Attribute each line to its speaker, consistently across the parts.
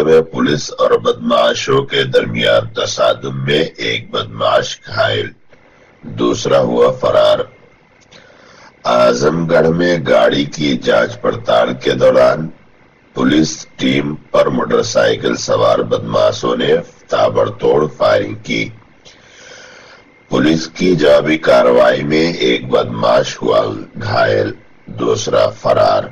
Speaker 1: میں پولیس اور بدماشوں کے درمیان تصادم میں ایک بدماش گھائل، دوسرا ہوا فرار۔ اعظم گڑھ میں گاڑی کی جانچ پڑتال کے دوران پولیس ٹیم پر موٹر سائیکل سوار بدماشوں نے تابڑتوڑ فائرنگ کی۔ پولیس کی جوابی کارروائی میں ایک بدماش ہوا گھائل، دوسرا فرار۔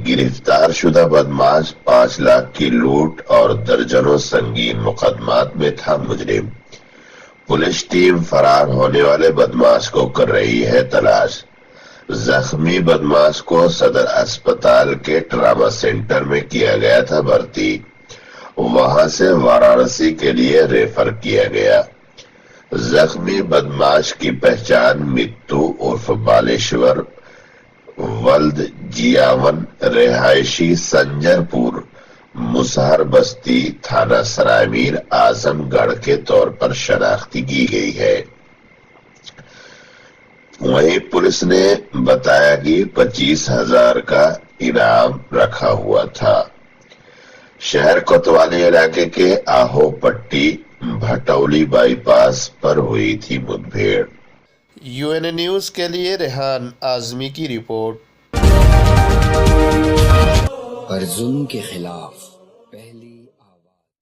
Speaker 1: گرفتار شدہ بدماش 5 لاکھ کی لوٹ اور درجنوں سنگین مقدمات میں تھا مجرم۔ پولیس ٹیم فرار ہونے والے بدماش کو کر رہی ہے تلاش۔ زخمی بدماش کو صدر اسپتال کے ٹراما سینٹر میں کیا گیا تھا بھرتی، وہاں سے وارانسی کے لیے ریفر کیا گیا۔ زخمی بدماش کی پہچان متو عرف بالیشور ولد جیاون، رہائشی سنجر پور، مسہر بستی، تھانہ سرائے میر، اعظم گڑھ کے طور پر شناخت کی گئی ہے۔ وہیں پولیس نے بتایا کہ 25,000 کا انعام رکھا ہوا تھا۔ شہر کوتوالی علاقے کے آہو پٹی بھٹولی بائی پاس پر ہوئی تھی مدبھیڑ۔
Speaker 2: UN نیوز کے لیے ریحان اعظمی کی رپورٹ۔
Speaker 3: پر ظلم کے خلاف